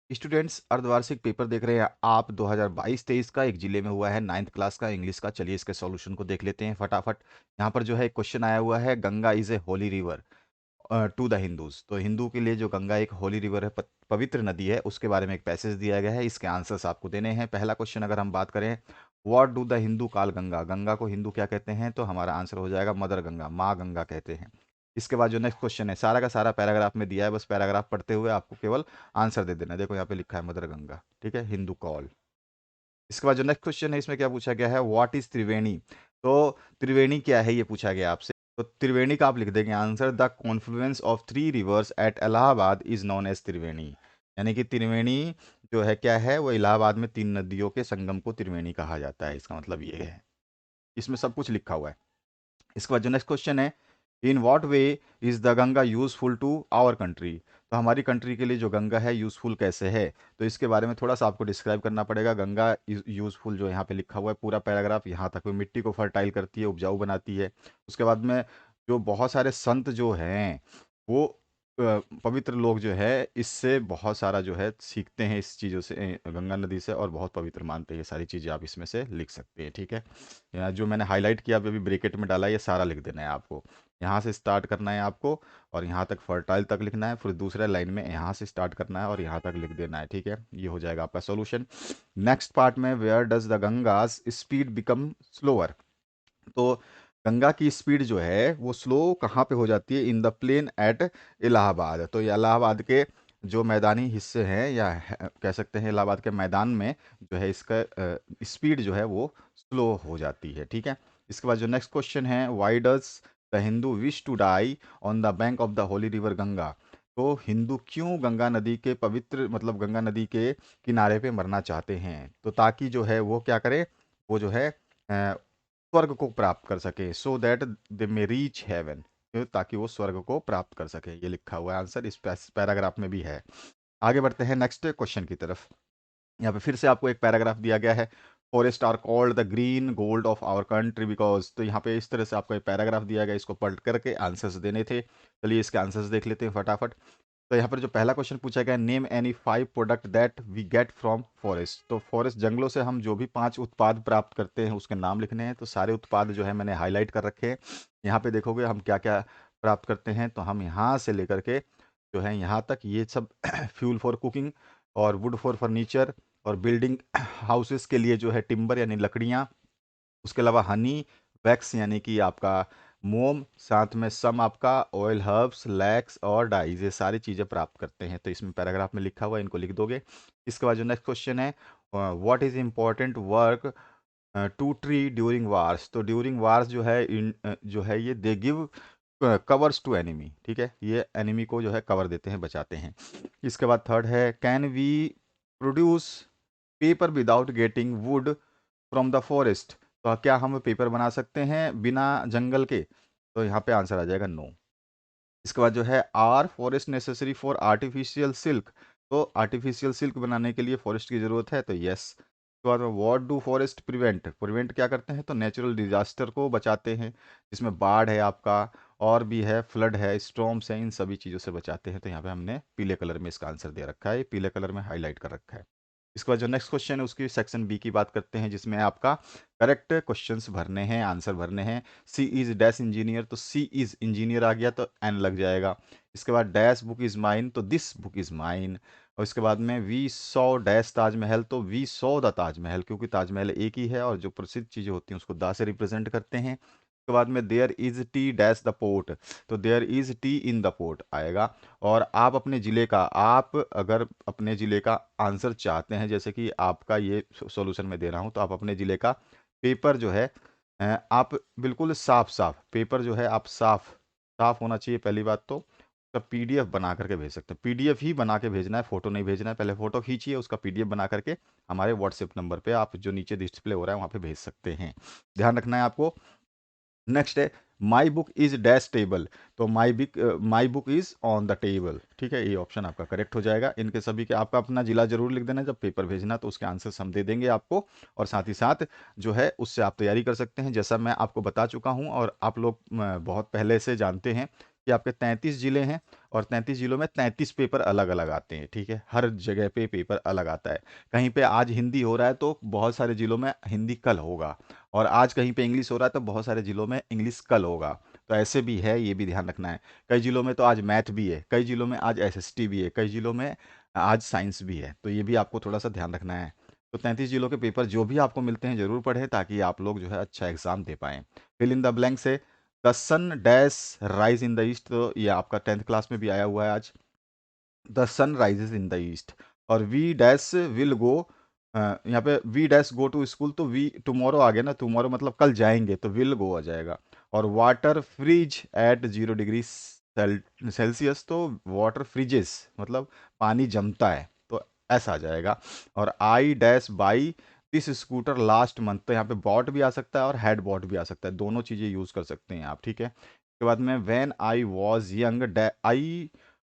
Students, अर्धवार्षिक paper देख रहे हैं आप 2022-23 का। एक जिले में हुआ है 9th क्लास का इंग्लिश का। चलिए इसके सॉल्यूशन को देख लेते हैं फटाफट। यहाँ पर जो है एक क्वेश्चन आया हुआ है, Ganga is a holy river to the Hindus. तो हिंदू के लिए जो गंगा एक होली रिवर है, पवित्र नदी है, उसके बारे में एक पैसेज दिया गया है। इसके आंसर्स आपको देने हैं। पहला क्वेश्चन अगर हम बात करें, what do the Hindu call Ganga, Ganga को हिंदू क्या कहते हैं, तो हमारा आंसर हो जाएगा मदर गंगा, माँ गंगा कहते हैं। इसके बाद जो नेक्स्ट क्वेश्चन है, सारा का सारा पैराग्राफ में दिया है, बस पैराग्राफ पढ़ते हुए आपको केवल आंसर दे देना है। देखो यहाँ पे लिखा है मदर गंगा, ठीक है, हिंदू कॉल। इसके बाद जो नेक्स्ट क्वेश्चन है, इसमें क्या पूछा गया है, व्हाट इज त्रिवेणी। तो त्रिवेणी क्या है ये पूछा गया आपसे। तो त्रिवेणी का आप लिख देंगे answer, the confluence of three rivers at Allahabad is known as Triveni. यानी कि त्रिवेणी जो है क्या है, वो इलाहाबाद में तीन नदियों के संगम को त्रिवेणी कहा जाता है। इसका मतलब ये है, इसमें सब कुछ लिखा हुआ है। इसके बाद जो नेक्स्ट क्वेश्चन है, in what way is the Ganga useful to our country. तो हमारी कंट्री के लिए जो गंगा है यूजफुल कैसे है, तो इसके बारे में थोड़ा सा आपको डिस्क्राइब करना पड़ेगा। गंगा यूजफुल जो यहाँ पे लिखा हुआ है पूरा पैराग्राफ, यहाँ तक वो मिट्टी को फर्टाइल करती है, उपजाऊ बनाती है। उसके बाद में जो बहुत सारे संत जो हैं वो पवित्र लोग जो है इससे बहुत सारा जो है सीखते हैं, इस चीज़ों से, गंगा नदी से, और बहुत पवित्र मानते हैं। ये सारी चीज़ें आप इसमें से लिख सकते हैं, ठीक है। जो मैंने हाईलाइट किया अभी ब्रैकेट में डाला, ये सारा लिख देना है आपको। यहाँ से स्टार्ट करना है आपको और यहाँ तक फर्टाइल तक लिखना है, फिर दूसरे लाइन में यहाँ से स्टार्ट करना है और यहाँ तक लिख देना है, ठीक है। ये हो जाएगा आपका सॉल्यूशन। नेक्स्ट पार्ट में, where does the Ganga's speed become slower. तो गंगा की स्पीड जो है वो स्लो कहाँ पे हो जाती है, in the plain at Allahabad. तो ये इलाहाबाद के जो मैदानी हिस्से हैं, या कह सकते हैं इलाहाबाद के मैदान में जो है इसका स्पीड जो है वो स्लो हो जाती है, ठीक है। इसके बाद जो नेक्स्ट क्वेश्चन है, why does the Hindu wish to die on the bank of the holy river Ganga. तो हिंदू क्यों गंगा नदी के पवित्र, मतलब गंगा नदी के किनारे पे मरना चाहते हैं, तो ताकि जो है वो क्या करे, वो जो है स्वर्ग को प्राप्त कर सके, so that they may reach heaven. ताकि वो स्वर्ग को प्राप्त कर सके, ये लिखा हुआ है आंसर, इस पैराग्राफ में भी है। आगे बढ़ते हैं नेक्स्ट क्वेश्चन की तरफ। यहाँ पे फिर से आपको एक पैराग्राफ दिया गया है, forest are called the green gold of our country because. तो यहाँ पे इस तरह से आपको एक पैराग्राफ दिया गया, इसको पढ़ करके आंसर्स देने थे। चलिए इसके आंसर्स देख लेते हैं फटाफट। तो यहाँ पर जो पहला क्वेश्चन पूछा गया, name any 5 product that we get from forest. तो फॉरेस्ट, जंगलों से हम जो भी 5 उत्पाद प्राप्त करते हैं उसके नाम लिखने हैं। तो सारे उत्पाद जो है मैंने हाईलाइट कर रखे हैं। यहाँ पे देखोगे हम क्या क्या प्राप्त करते हैं, तो हम यहाँ से लेकर के जो है यहाँ तक ये सब फ्यूल फॉर कुकिंग और वुड फॉर फर्नीचर और बिल्डिंग हाउसेस के लिए जो है टिम्बर यानी लकड़ियाँ, उसके अलावा हनी, वैक्स यानी कि आपका मोम, साथ में सम आपका ऑयल, हर्ब्स, लैक्स और डाइज, ये सारी चीज़ें प्राप्त करते हैं। तो इसमें पैराग्राफ में लिखा हुआ है, इनको लिख दोगे। इसके बाद जो नेक्स्ट क्वेश्चन है, what is important work to tree during wars. तो ड्यूरिंग वार्स जो है जो है ये they give covers to enemy, ठीक है, ये एनिमी को जो है कवर देते हैं, बचाते हैं। इसके बाद थर्ड है, can we produce paper without getting wood from the forest. तो क्या हम पेपर बना सकते हैं बिना जंगल के, तो यहाँ पे आंसर आ जाएगा नो। इसके बाद जो है, are forest necessary for artificial silk. तो आर्टिफिशियल सिल्क बनाने के लिए फॉरेस्ट की ज़रूरत है, तो यस। उसके बाद में, what do forest prevent. Prevent क्या करते हैं, तो नेचुरल डिजास्टर को बचाते हैं, जिसमें बाढ़ है आपका, और भी है फ्लड है, स्टॉर्म्स हैं, इन सभी चीज़ों से बचाते हैं। तो यहाँ पे हमने पीले कलर में इसका आंसर दे रखा है, पीले कलर में हाईलाइट कर रखा है। इसके बाद जो नेक्स्ट क्वेश्चन है उसकी सेक्शन बी की बात करते हैं, जिसमें आपका करेक्ट क्वेश्चंस भरने हैं, आंसर भरने हैं। सी इज डैश इंजीनियर, तो सी इज इंजीनियर आ गया तो एन लग जाएगा। इसके बाद डैश बुक इज माइन, तो दिस बुक इज माइन। और इसके बाद में, वी सॉ डैश ताजमहल, तो वी सॉ द ताजमहल, क्योंकि ताजमहल एक ही है और जो प्रसिद्ध चीज़ें होती हैं उसको दा से रिप्रेजेंट करते हैं। उसके बाद में, there is tea dash the port, तो there is tea in the port आएगा। और आप अपने ज़िले का, आप अगर अपने ज़िले का आंसर चाहते हैं, जैसे कि आपका ये सॉल्यूशन में दे रहा हूँ, तो आप अपने ज़िले का पेपर जो है आप बिल्कुल साफ साफ पेपर जो है आप साफ साफ होना चाहिए, पहली बात तो। उसका पीडीएफ बना करके भेज सकते हैं, पीडीएफ ही बना के भेजना है, फोटो नहीं भेजना है। पहले फोटो खींचिए, उसका पीडीएफ बना करके हमारे व्हाट्सएप नंबर पे आप जो नीचे डिस्प्ले हो रहा है वहाँ पे भेज सकते हैं। ध्यान रखना है आपको। नेक्स्ट है, my book is dash table, तो my book is on the table, ठीक है, ये ऑप्शन आपका करेक्ट हो जाएगा। इनके सभी के आपका अपना जिला जरूर लिख देना, जब पेपर भेजना तो उसके आंसर्स हम दे देंगे आपको, और साथ ही साथ जो है उससे आप तैयारी कर सकते हैं, जैसा मैं आपको बता चुका हूँ और आप लोग बहुत पहले से जानते हैं कि आपके 33 जिले हैं और 33 जिलों में 33 पेपर अलग-अलग आते हैं, ठीक है? हर जगह पे पेपर अलग आता है। कहीं पे आज हिंदी हो रहा है तो बहुत सारे जिलों में हिंदी कल होगा और आज कहीं पे इंग्लिश हो रहा है तो बहुत सारे जिलों में इंग्लिश कल होगा। तो ऐसे भी है, ये भी ध्यान रखना है। कई जिलों में तो आज मैथ भी है, कई जिलों में आज एसएसटी भी है, कई जिलों में आज साइंस भी है। तो ये भी आपको थोड़ा-सा ध्यान रखना है। तो 33 जिलों के पेपर जो भी आपको मिलते हैं ज़रूर पढ़ें ताकि आप लोग जो है अच्छा एग्ज़ाम दे पाएँ। फिल इन द ब्लैंक से the sun dash rise in the east, तो ये आपका 10th क्लास में भी आया हुआ है आज। The sun rises in the east और वी डैश विल गो, यहाँ पे we dash go to school तो वी टुमारो आ गया ना, टुमारो मतलब कल जाएंगे तो विल गो आ जाएगा। और water freeze at 0 degree Celsius तो वाटर फ्रीजेस मतलब पानी जमता है, तो ऐसा आ जाएगा। और I dash by this scooter last month, तो यहाँ पे बॉट भी आ सकता है और हेड बॉट भी आ सकता है, दोनों चीज़ें यूज़ कर सकते हैं आप, ठीक है। उसके बाद में when I was young I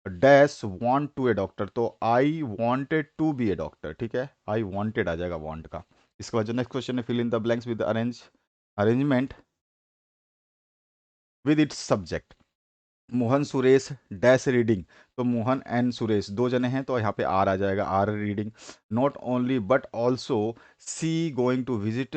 dash want to a doctor, तो I wanted to be a doctor, ठीक है। आई वांटेड आ जाएगा वांट का। इसके बाद जो नेक्स्ट क्वेश्चन है, fill in the blanks with arrangement with its subject. Mohan Suresh dash reading, तो मोहन एंड सुरेश दो जने हैं तो यहाँ पे आर आ जाएगा, are reading. Not only but also she going to visit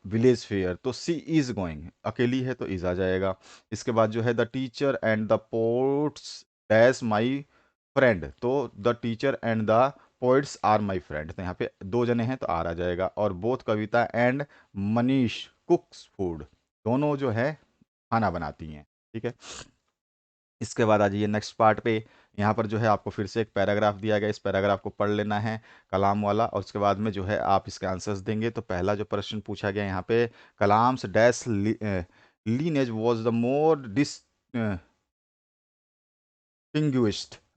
village fair, तो सी इज गोइंग अकेली है तो इज आ जाएगा। इसके बाद जो है the teacher and the poets dash my friend, तो the teacher and the poets are my friend, तो यहाँ पे दो जने हैं तो आर आ जाएगा। और both Kavita and Manish कुक्स food, दोनों जो है खाना बनाती हैं, ठीक है। इसके बाद आ जाइए नेक्स्ट पार्ट पे। यहाँ पर जो है आपको फिर से एक पैराग्राफ दिया गया, इस पैराग्राफ को पढ़ लेना है कलाम वाला, और उसके बाद में जो है आप इसके आंसर्स देंगे। तो पहला जो प्रश्न पूछा गया यहाँ पे, Kalam's dash lineage was the more distinguished,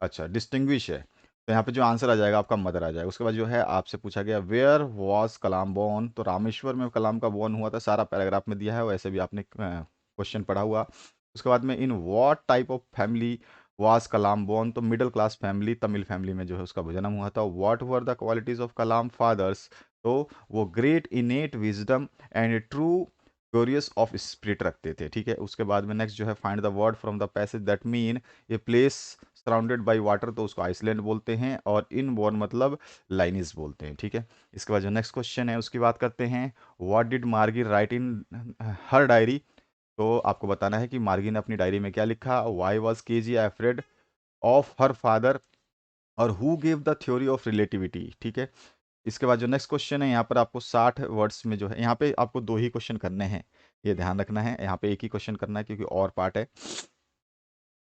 अच्छा डिस्टिंग्विश है, तो यहाँ पे जो आंसर आ जाएगा आपका मदर आ जाएगा। उसके बाद जो है आपसे पूछा गया वेयर वॉज कलाम बोर्न, तो रामेश्वर में कलाम का बोर्न हुआ था, सारा पैराग्राफ में दिया है, वैसे भी आपने क्वेश्चन पढ़ा हुआ। उसके बाद में in what type of family was Kalam born, तो middle class family Tamil family में जो है उसका जन्म हुआ था। What were the qualities of Kalam father's, तो वो great innate wisdom and true curious of spirit रखते थे, ठीक है। उसके बाद में नेक्स्ट जो है find the word from the passage that mean a place surrounded by water, तो उसको आइसलैंड बोलते हैं, और इन बोर्न मतलब लाइनिस बोलते हैं, ठीक है। इसके बाद जो नेक्स्ट क्वेश्चन है उसकी बात करते हैं। व्हाट डिड मार्गी राइट इन हर डायरी, तो आपको बताना है कि मार्गी ने अपनी डायरी में क्या लिखा। वाई वॉज के जी अफ्रेड ऑफ हर फादर, और who gave the theory of relativity, ठीक है। इसके बाद जो नेक्स्ट क्वेश्चन है यहाँ पर आपको 60 वर्ड्स में जो है, यहाँ पे आपको दो ही क्वेश्चन करने हैं, ये ध्यान रखना है, यहाँ पे एक ही क्वेश्चन करना है क्योंकि और पार्ट है।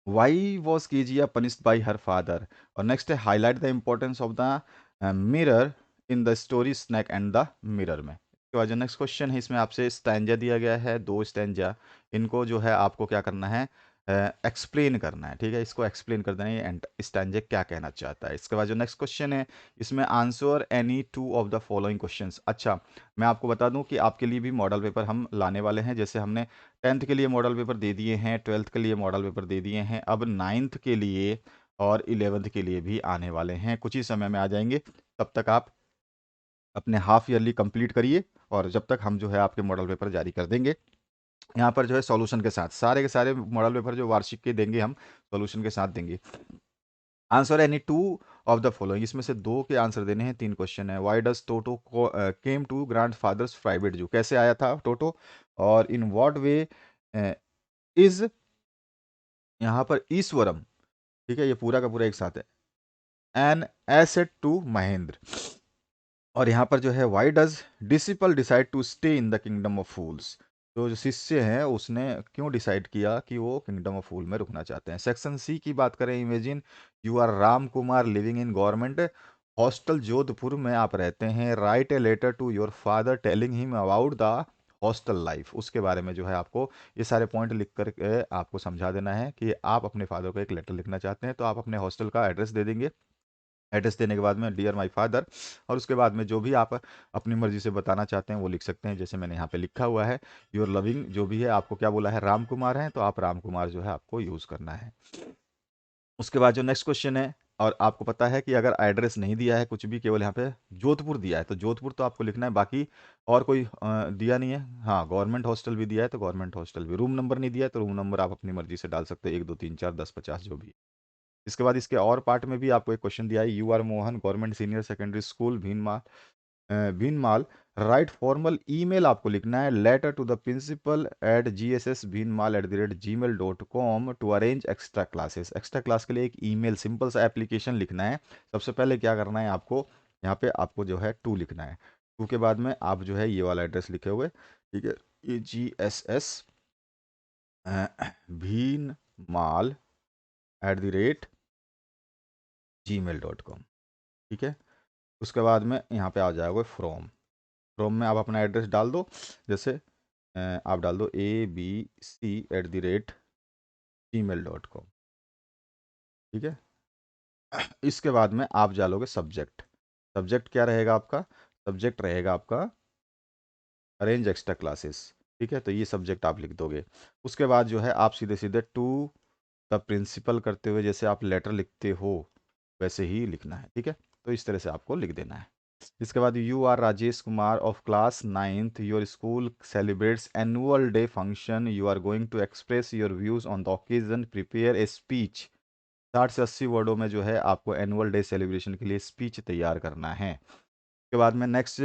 Why was Kezia punished by her father, और नेक्स्ट है highlight the importance of the mirror in the story snake and the mirror में। इसके बाद जो नेक्स्ट क्वेश्चन है इसमें आपसे स्टैंजा दिया गया है, दो स्टैंजा, इनको जो है आपको क्या करना है, एक्सप्लेन करना है, ठीक है। इसको एक्सप्लेन कर देना है स्टैंजा क्या कहना चाहता है। इसके बाद जो नेक्स्ट क्वेश्चन है इसमें answer any two of the following questions. अच्छा, मैं आपको बता दूं कि आपके लिए भी मॉडल पेपर हम लाने वाले हैं, जैसे हमने 10th के लिए मॉडल पेपर दे दिए हैं, 12th के लिए मॉडल पेपर दे दिए हैं, अब 9th के लिए और 11th के लिए भी आने वाले हैं, कुछ ही समय में आ जाएंगे। तब तक आप अपने हाफ ईयरली कंप्लीट करिए और जब तक हम जो है आपके मॉडल पेपर जारी कर देंगे, यहाँ पर जो है सॉल्यूशन के साथ, सारे के सारे मॉडल पेपर जो वार्षिक के देंगे हम सॉल्यूशन के साथ देंगे। Answer any two of the following, इसमें से दो के आंसर देने हैं, तीन क्वेश्चन है। Why does Toto came to grandfather's private zoo, कैसे आया था टोटो, और इन व्हाट वे इज, यहाँ पर ईश्वरम, ठीक है, ये पूरा का पूरा एक साथ है, एन एसेट टू महेंद्र। और यहाँ पर जो है why does disciple decide to stay in the kingdom of fools, तो जो शिष्य हैं उसने क्यों डिसाइड किया कि वो किंगडम ऑफ फूल में रुकना चाहते हैं। सेक्शन सी की बात करें, imagine you are Ram Kumar living in government hostel Jodhpur में आप रहते हैं, write a letter to your father telling him about the hostel life, उसके बारे में जो है आपको ये सारे पॉइंट लिख कर आपको समझा देना है कि आप अपने फादर को एक लेटर लिखना चाहते हैं, तो आप अपने हॉस्टल का एड्रेस दे देंगे। एड्रेस देने के बाद में डियर माय फादर, और उसके बाद में जो भी आप अपनी मर्जी से बताना चाहते हैं वो लिख सकते हैं, जैसे मैंने यहाँ पे लिखा हुआ है योर लविंग, जो भी है आपको क्या बोला है राम कुमार है, तो आप राम कुमार जो है आपको यूज़ करना है। उसके बाद जो नेक्स्ट क्वेश्चन है और आपको पता है कि अगर एड्रेस नहीं दिया है कुछ भी, केवल यहाँ पे जोधपुर दिया है, तो जोधपुर तो आपको लिखना है, बाकी और कोई दिया नहीं है। हाँ, गवर्नमेंट हॉस्टल भी दिया है तो गवर्नमेंट हॉस्टल भी, रूम नंबर नहीं दिया है तो रूम नंबर आप अपनी मर्जी से डाल सकते हो, 1 2 3 4 10 50 जो भी। इसके बाद इसके और पार्ट में भी आपको एक क्वेश्चन दिया है, you are Mohan government senior secondary school Bhinmal, write formal email आपको लिखना है, letter to the principal at gssbhinmal@gmail.com to arrange extra classes. Extra class के लिए एक ईमेल सिंपल सा एप्लीकेशन लिखना है। सबसे पहले क्या करना है आपको, यहाँ पे आपको जो है टू लिखना है, टू के बाद में आप जो है ये वाला एड्रेस लिखे हुए, ठीक है, ये gssbhinmal@gmail.com, ठीक है। उसके बाद में यहाँ पे आ जाएगा फ्रॉम, फ्रॉम में आप अपना एड्रेस डाल दो, जैसे आप डाल दो abc@gmail.com, ठीक है। इसके बाद में आप डालोगे सब्जेक्ट, सब्जेक्ट क्या रहेगा आपका, सब्जेक्ट रहेगा आपका अरेंज एक्स्ट्रा क्लासेस, ठीक है, तो ये सब्जेक्ट आप लिख दोगे। उसके बाद जो है आप सीधे सीधे टू द प्रिंसिपल करते हुए जैसे आप लेटर लिखते हो वैसे ही लिखना है, ठीक है, तो इस तरह से आपको लिख देना है। इसके बाद you are Rajesh Kumar of class 9th, your school celebrates annual day function, you are going to express your views on the occasion, prepare a speech. 60 से 80 वर्डों में जो है आपको एनुअल डे सेलिब्रेशन के लिए स्पीच तैयार करना है। उसके बाद में नेक्स्ट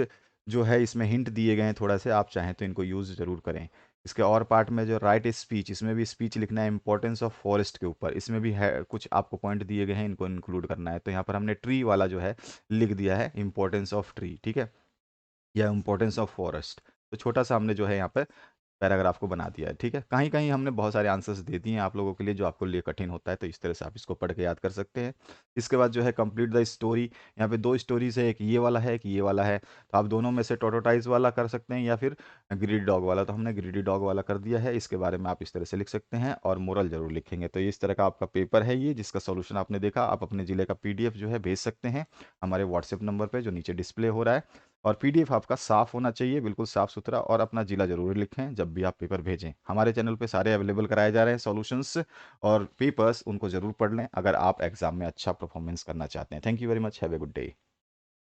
जो है इसमें हिंट दिए गए हैं थोड़ा से, आप चाहें तो इनको यूज़ जरूर करें। इसके और पार्ट में जो राइट स्पीच, इसमें भी स्पीच लिखना है इंपॉर्टेंस ऑफ फॉरेस्ट के ऊपर, इसमें भी है कुछ आपको पॉइंट दिए गए हैं, इनको इंक्लूड करना है। तो यहाँ पर हमने ट्री वाला जो है लिख दिया है इंपॉर्टेंस ऑफ ट्री, ठीक है, या इम्पोर्टेंस ऑफ फॉरेस्ट। तो छोटा सा हमने जो है यहाँ पे पैराग्राफ को बना दिया है, ठीक है। कहीं कहीं हमने बहुत सारे आंसर्स दे दिए हैं आप लोगों के लिए जो आपको लिए कठिन होता है, तो इस तरह से आप इसको पढ़ के याद कर सकते हैं। इसके बाद जो है कंप्लीट द स्टोरी, यहाँ पे दो स्टोरीज है, एक ये वाला है, एक ये वाला है, तो आप दोनों में से टोटोटाइज वाला कर सकते हैं या फिर ग्रीडी डॉग वाला, तो हमने ग्रीडी डॉग वाला कर दिया है। इसके बारे में आप इस तरह से लिख सकते हैं और मोरल जरूर लिखेंगे। तो इस तरह का आपका पेपर है ये, जिसका सोल्यूशन आपने देखा। आप अपने ज़िले का PDF जो है भेज सकते हैं हमारे व्हाट्सएप नंबर पर जो नीचे डिस्प्ले हो रहा है, और PDF आपका साफ होना चाहिए, बिल्कुल साफ सुथरा, और अपना जिला जरूर लिखें जब भी आप पेपर भेजें। हमारे चैनल पे सारे अवेलेबल कराए जा रहे हैं सॉल्यूशंस और पेपर्स, उनको जरूर पढ़ लें अगर आप एग्जाम में अच्छा परफॉर्मेंस करना चाहते हैं। Thank you very much, have a good day.